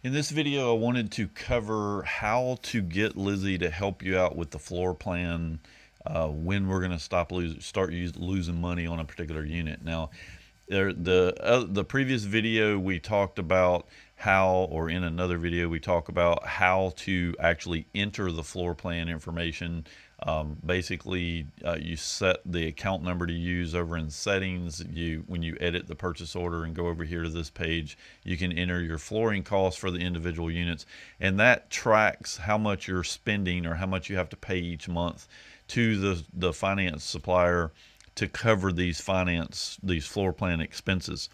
In this video, I wanted to cover how to get Lizzy to help you out with the floor plan when we're going to start losing money on a particular unit. Now, the previous video we talked about how, or in another video we talk about how to actually enter the floor plan information. Basically, you set the account number to use over in settings. When you edit the purchase order and go over here to this page, you can enter your flooring costs for the individual units, and that tracks how much you're spending or how much you have to pay each month to the finance supplier to cover these floor plan expenses.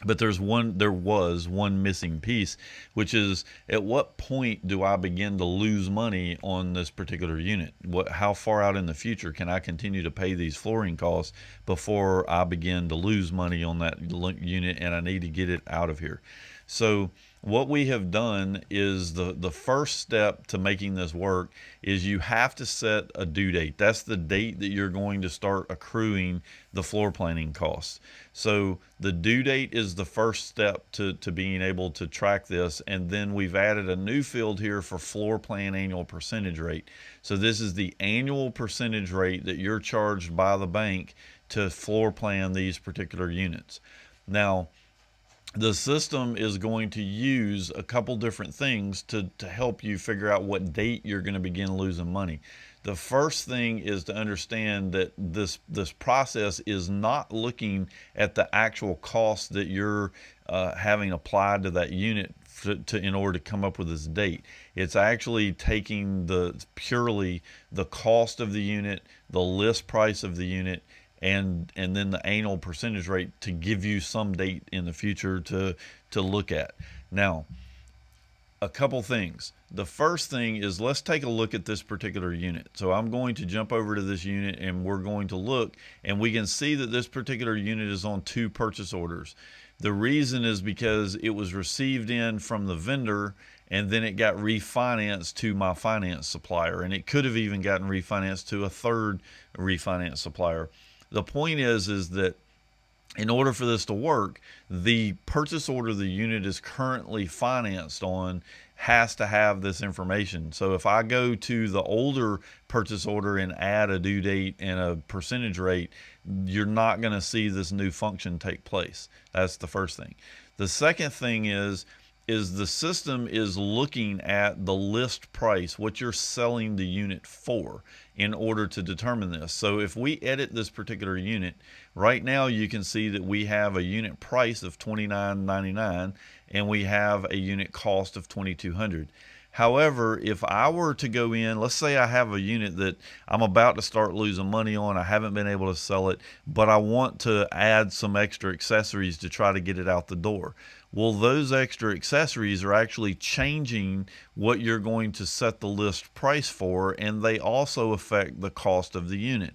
But there was one missing piece, which is, at what point do I begin to lose money on this particular unit? How far out in the future can I continue to pay these flooring costs before I begin to lose money on that unit and I need to get it out of here? So what we have done is the first step to making this work is you have to set a due date. That's the date that you're going to start accruing the floor planning costs. So the due date is the first step to being able to track this. And then we've added a new field here for floor plan annual percentage rate. So this is the annual percentage rate that you're charged by the bank to floor plan these particular units. Now, the system is going to use a couple different things to help you figure out what date you're going to begin losing money. The first thing is to understand that this process is not looking at the actual cost that you're having applied to that unit in order to come up with this date. It's actually taking purely the cost of the unit, the list price of the unit, and then the annual percentage rate to give you some date in the future to look at. Now, a couple things. The first thing is, let's take a look at this particular unit. So I'm going to jump over to this unit and we're going to look, and we can see that this particular unit is on 2 purchase orders. The reason is because it was received in from the vendor and then it got refinanced to my finance supplier, and it could have even gotten refinanced to a third refinance supplier. The point is that in order for this to work, the purchase order the unit is currently financed on has to have this information. So if I go to the older purchase order and add a due date and a percentage rate, you're not going to see this new function take place. That's the first thing. The second thing is the system is looking at the list price, what you're selling the unit for, in order to determine this. So if we edit this particular unit, right now you can see that we have a unit price of $29.99 and we have a unit cost of $2,200. However, if I were to go in, let's say I have a unit that I'm about to start losing money on, I haven't been able to sell it, but I want to add some extra accessories to try to get it out the door. Well, those extra accessories are actually changing what you're going to set the list price for, and they also affect the cost of the unit.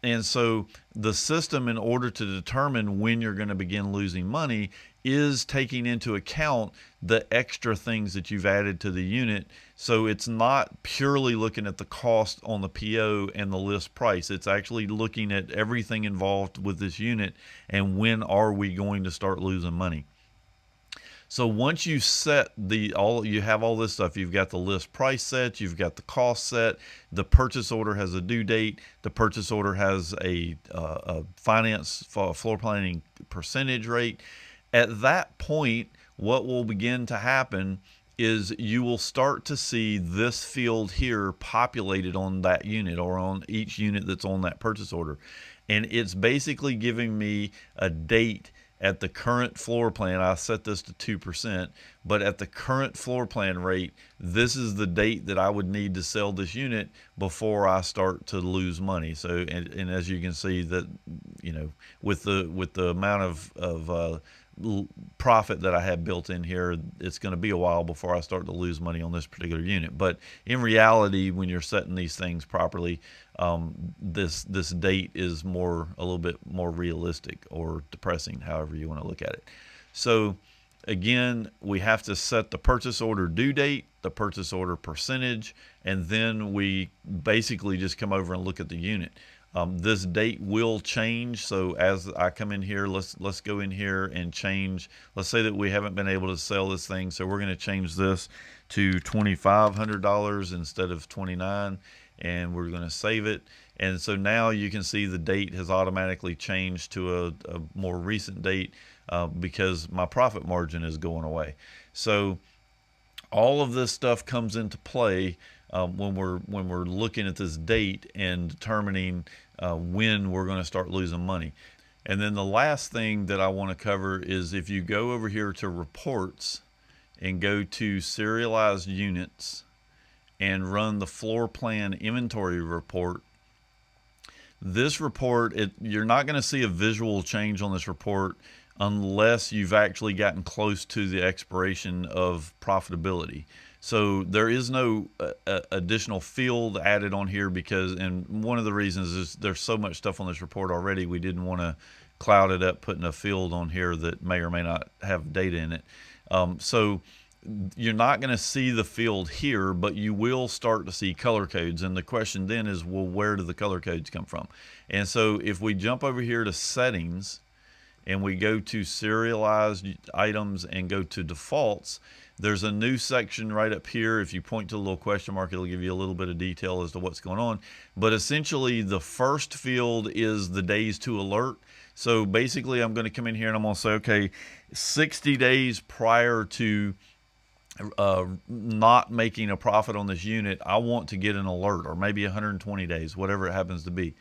And so the system, in order to determine when you're going to begin losing money, is taking into account the extra things that you've added to the unit. So it's not purely looking at the cost on the PO and the list price. It's actually looking at everything involved with this unit and when are we going to start losing money. So once you set you have all this stuff. You've got the list price set, you've got the cost set, the purchase order has a due date, the purchase order has a finance floor planning percentage rate. At that point, what will begin to happen is you will start to see this field here populated on that unit, or on each unit that's on that purchase order. And it's basically giving me a date. At the current floor plan, I set this to 2%, but at the current floor plan rate, this is the date that I would need to sell this unit before I start to lose money. So, and as you can see that, with the amount of profit that I have built in here, it's going to be a while before I start to lose money on this particular unit. But in reality, when you're setting these things properly, this date is a little bit more realistic or depressing, however you want to look at it. So again, we have to set the purchase order due date, the purchase order percentage, and then we basically just come over and look at the unit. This date will change. So as I come in here, let's go in here and change. Let's say that we haven't been able to sell this thing, so we're going to change this to $2,500 instead of 29, and we're going to save it. And so now you can see the date has automatically changed to a more recent date because my profit margin is going away. So all of this stuff comes into play when we're looking at this date and determining when we're going to start losing money. And then the last thing that I want to cover is if you go over here to reports and go to serialized units and run the floor plan inventory report, this report, you're not going to see a visual change on this report unless you've actually gotten close to the expiration of profitability. So there is no additional field added on here because, and one of the reasons is there's so much stuff on this report already, we didn't want to cloud it up putting a field on here that may or may not have data in it. So you're not going to see the field here, but you will start to see color codes. And the question then is, well, where do the color codes come from? And so if we jump over here to settings and we go to serialized items and go to defaults, there's a new section right up here. If you point to the little question mark, it'll give you a little bit of detail as to what's going on. But essentially the first field is the days to alert. So basically I'm going to come in here and I'm going to say, okay, 60 days prior to not making a profit on this unit, I want to get an alert, or maybe 120 days, whatever it happens to be.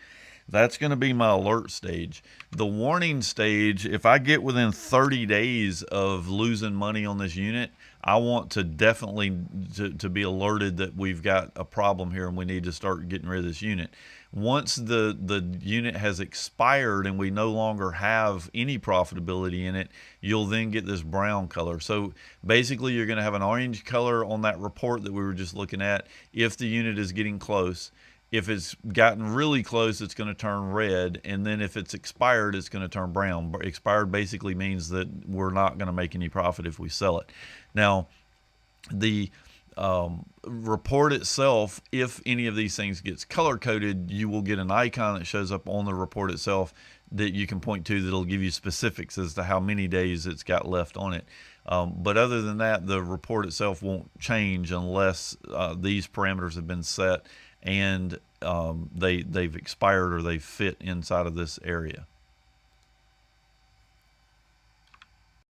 That's going to be my alert stage. The warning stage, if I get within 30 days of losing money on this unit, I want to definitely to be alerted that we've got a problem here and we need to start getting rid of this unit. Once the unit has expired and we no longer have any profitability in it, you'll then get this brown color. So basically you're going to have an orange color on that report that we were just looking at if the unit is getting close. If it's gotten really close, it's going to turn red, and then if it's expired, it's going to turn brown. Expired basically means that we're not going to make any profit if we sell it. Now, the report itself, if any of these things gets color coded, you will get an icon that shows up on the report itself that you can point to that'll give you specifics as to how many days it's got left on it. But other than that, the report itself won't change unless these parameters have been set and they've expired or they fit inside of this area.